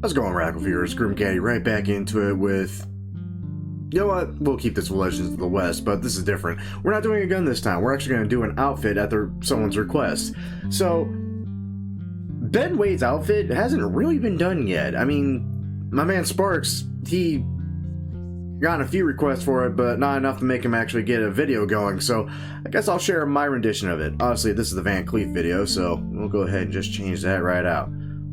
How's it going, Radical Viewers? Gaddy right back into it with... You know what? We'll keep this with Legends of the West, but this is different. We're not doing a gun this time. We're actually going to do an outfit at someone's request. So, Ben Wade's outfit hasn't really been done yet. I mean, my man Sparks, he got a few requests for it, but not enough to make him actually get a video going, so I guess I'll share my rendition of it. Obviously, this is the Van Cleef video, so we'll go ahead and just change that right out.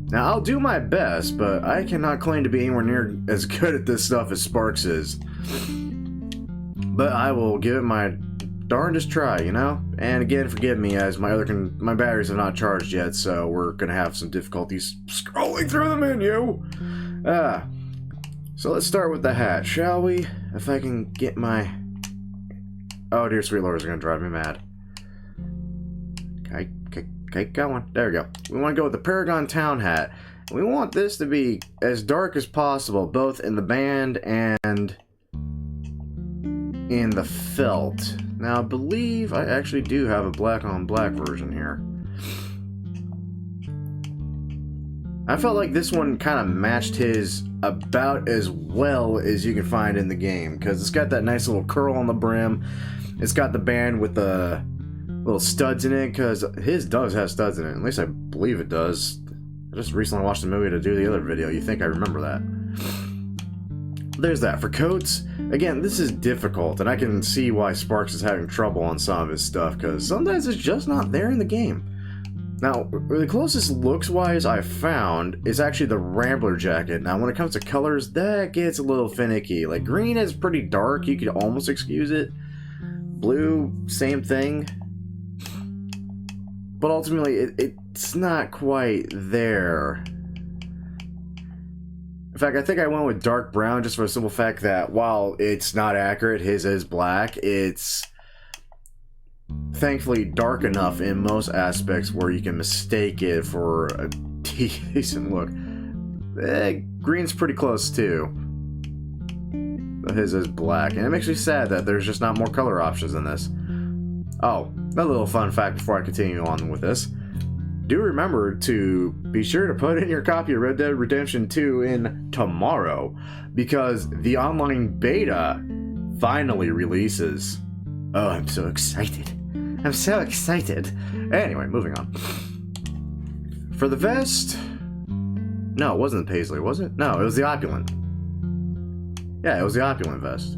Now, I'll do my best, but I cannot claim to be anywhere near as good at this stuff as Sparks is. But I will give it my darndest try, you know? And again, forgive me, as my batteries have not charged yet, so we're gonna have some difficulties scrolling through the menu. So let's start with the hat, shall we? If I can get my... Oh dear sweet lord, is gonna drive me mad. Okay, going. There we go. We want to go with the Paragon Town Hat. We want this to be as dark as possible, both in the band and in the felt. Now, I believe I actually do have a black on black version here. I felt like this one kind of matched his about as well as you can find in the game, because it's got that nice little curl on the brim. It's got the band with the little studs in it, because his does have studs in it. At least I believe it does. I just recently watched the movie to do the other video. You think I remember that. There's that. For coats, again, this is difficult, and I can see why Sparks is having trouble on some of his stuff, because sometimes it's just not there in the game. Now, the closest looks-wise I've found is actually the Rambler jacket. Now, when it comes to colors, that gets a little finicky. Like, green is pretty dark. You could almost excuse it. Blue, same thing. But ultimately, it's not quite there. In fact, I think I went with dark brown just for the simple fact that while it's not accurate, his is black, it's thankfully dark enough in most aspects where you can mistake it for a decent look. Green's pretty close too. But his is black, and it makes me sad that there's just not more color options in this. Oh, another little fun fact before I continue on with this. Do remember to be sure to put in your copy of Red Dead Redemption 2 in tomorrow, because the online beta finally releases. Oh, I'm so excited. I'm so excited. Anyway, moving on. For the vest... No, it wasn't the Paisley, was it? No, it was the Opulent. Yeah, it was the Opulent vest.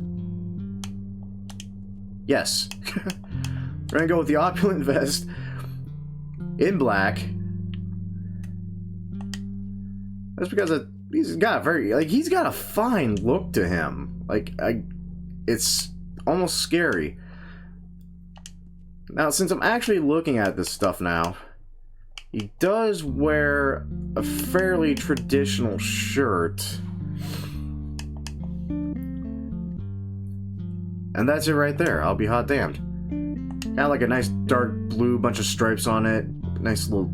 Yes. We're gonna go with the Opulent vest in black. That's because he's got he's got a fine look to him. It's almost scary. Now, since I'm actually looking at this stuff now, he does wear a fairly traditional shirt. And that's it right there. I'll be hot damned. Got like a nice dark blue, bunch of stripes on it. Nice little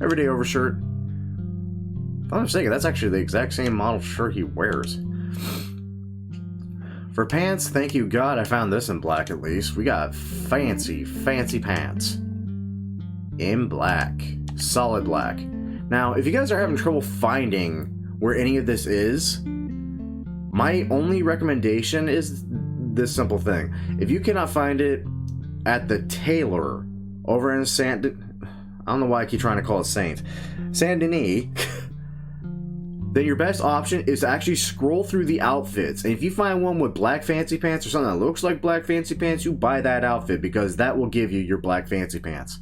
everyday overshirt. If I'm mistaken, that's actually the exact same model shirt he wears. For pants, thank you God I found this in black at least. We got fancy, fancy pants. In black. Solid black. Now, if you guys are having trouble finding where any of this is, my only recommendation is this simple thing. If you cannot find it at the tailor over in I don't know why I keep trying to call it Saint Denis, then your best option is to actually scroll through the outfits. And if you find one with black fancy pants or something that looks like black fancy pants, you buy that outfit, because that will give you your black fancy pants.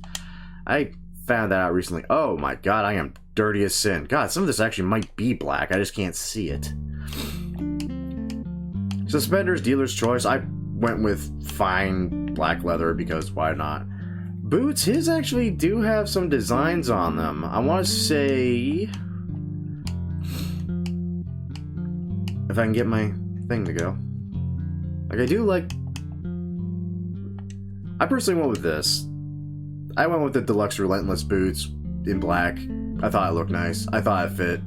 I found that out recently. Oh my god, I am dirty as sin. God, some of this actually might be black. I just can't see it. Suspenders, dealer's choice. I went with fine black leather because why not? Boots, his actually do have some designs on them. I want to say... if I can get my thing to go. Like, I do like... I personally went with this. I went with the Deluxe Relentless boots in black. I thought it looked nice. I thought it fit.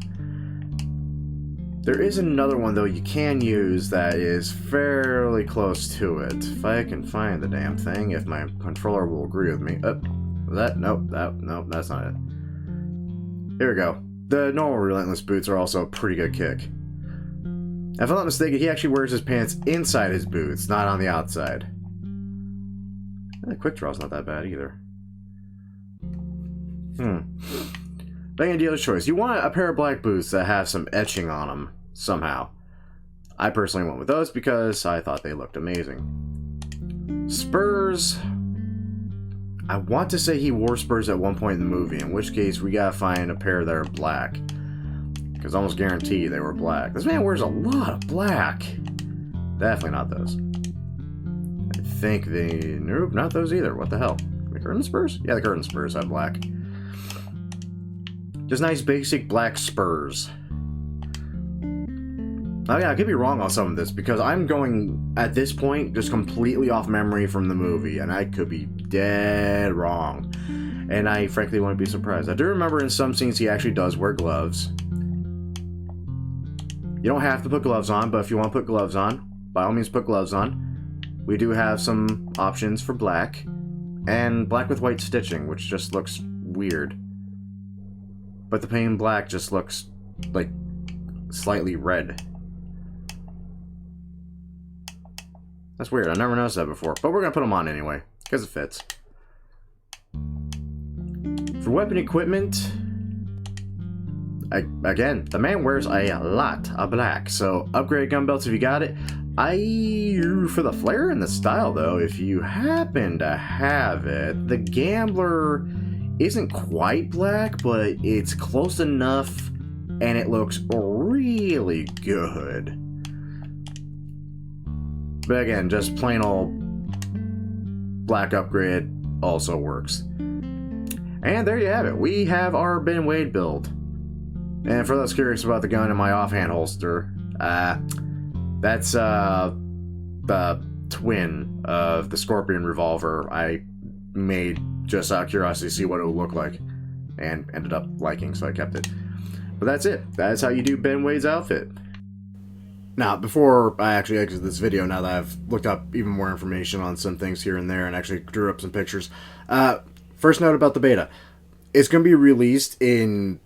There is another one, though, you can use that is fairly close to it. If I can find the damn thing, if my controller will agree with me. Nope, that's not it. Here we go. the normal Relentless boots are also a pretty good kick. If I'm not mistaken, he actually wears his pants inside his boots, not on the outside. The quick draw's not that bad either. Bang dealer's choice. You want a pair of black boots that have some etching on them somehow. I personally went with those because I thought they looked amazing. Spurs. I want to say he wore Spurs at one point in the movie, in which case we gotta find a pair that are black. Because I almost guarantee they were black. This man wears a lot of black. Definitely not those. I think they... Nope, not those either. What the hell? The curtain Spurs? Yeah, the curtain Spurs have black. Just nice basic black Spurs. Oh yeah, I could be wrong on some of this, because I'm going, at this point, just completely off memory from the movie, and I could be dead wrong. And I frankly wouldn't be surprised. I do remember in some scenes he actually does wear gloves. You don't have to put gloves on, but if you want to put gloves on, by all means put gloves on. We do have some options for black, and black with white stitching, which just looks weird. But the plain black just looks, like, slightly red. That's weird, I never noticed that before, but we're gonna put them on anyway, because it fits. For weapon equipment, again, the man wears a lot of black, so upgrade gun belts if you got it. For the flair and the style though, if you happen to have it, the Gambler isn't quite black, but it's close enough, and it looks really good. But again, just plain old black upgrade also works. And there you have it. We have our Ben Wade build. And for those curious about the gun in my offhand holster, that's the twin of the Scorpion revolver I made just out of curiosity to see what it would look like. And ended up liking, so I kept it. But that's it. That's how you do Ben Wade's outfit. Now, before I actually exit this video, now that I've looked up even more information on some things here and there and actually drew up some pictures, first note about the beta. It's going to be released in,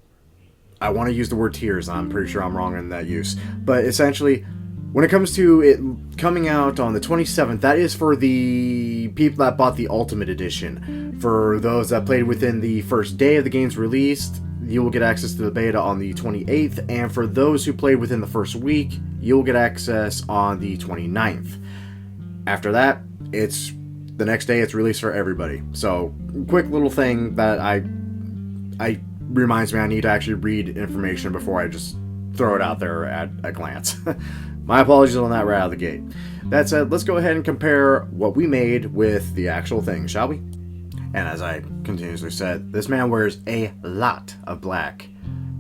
I want to use the word tiers, I'm pretty sure I'm wrong in that use, but essentially, when it comes to it coming out on the 27th, that is for the people that bought the Ultimate Edition. For those that played within the first day of the game's released, you will get access to the beta on the 28th, and for those who played within the first week, you'll get access on the 29th. After that, it's the next day it's released for everybody. So, quick little thing that I reminds me I need to actually read information before I just throw it out there at a glance. My apologies on that right out of the gate. That said, let's go ahead and compare what we made with the actual thing, shall we? And as I continuously said, this man wears a lot of black.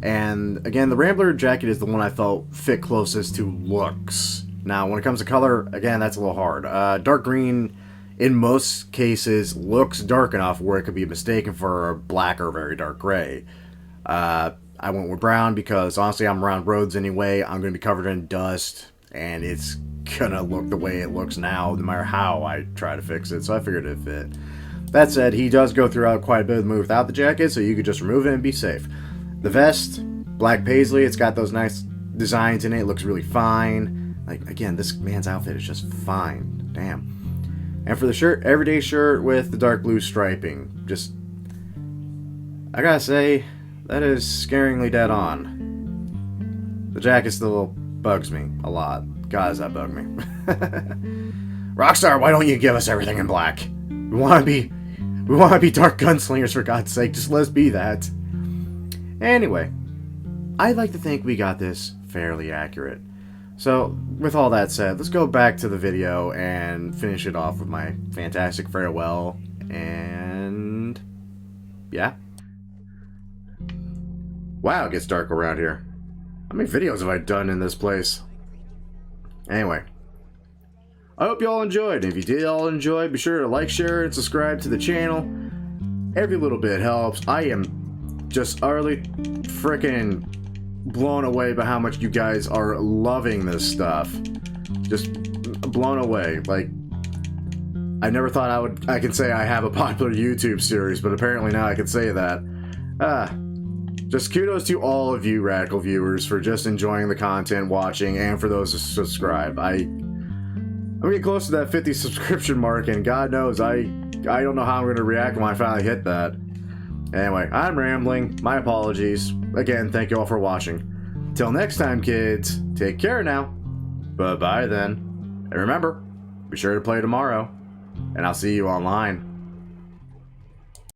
And again, the Rambler jacket is the one I felt fit closest to looks. Now, when it comes to color, again, that's a little hard. Dark green, in most cases, looks dark enough where it could be mistaken for black or very dark gray. I went with brown because, honestly, I'm around roads anyway. I'm going to be covered in dust, and it's going to look the way it looks now, no matter how I try to fix it, so I figured it'd fit. That said, he does go throughout quite a bit of the movie without the jacket, so you could just remove it and be safe. The vest, black paisley, it's got those nice designs in it, looks really fine. Like, again, this man's outfit is just fine. Damn. And for the shirt, everyday shirt with the dark blue striping. Just, I gotta say, that is scaringly dead on. The jacket still bugs me a lot. God, does that bug me. Rockstar, why don't you give us everything in black? We want to be dark gunslingers, for God's sake. Just let's be that. Anyway, I'd like to think we got this fairly accurate. So, with all that said, let's go back to the video and finish it off with my fantastic farewell. And yeah. Wow, it gets dark around here. How many videos have I done in this place? Anyway. I hope you all enjoyed. If you did all enjoy, be sure to like, share, and subscribe to the channel. Every little bit helps. I am just utterly freaking blown away by how much you guys are loving this stuff. Just blown away. Like, I never thought I could say I have a popular YouTube series, but apparently now I can say that. Just kudos to all of you Radical viewers for just enjoying the content, watching, and for those who subscribe. I'm getting close to that 50 subscription mark, and God knows I don't know how I'm going to react when I finally hit that. Anyway, I'm rambling. My apologies. Again, thank you all for watching. Till next time, kids, take care now. Bye-bye then. And remember, be sure to play tomorrow, and I'll see you online.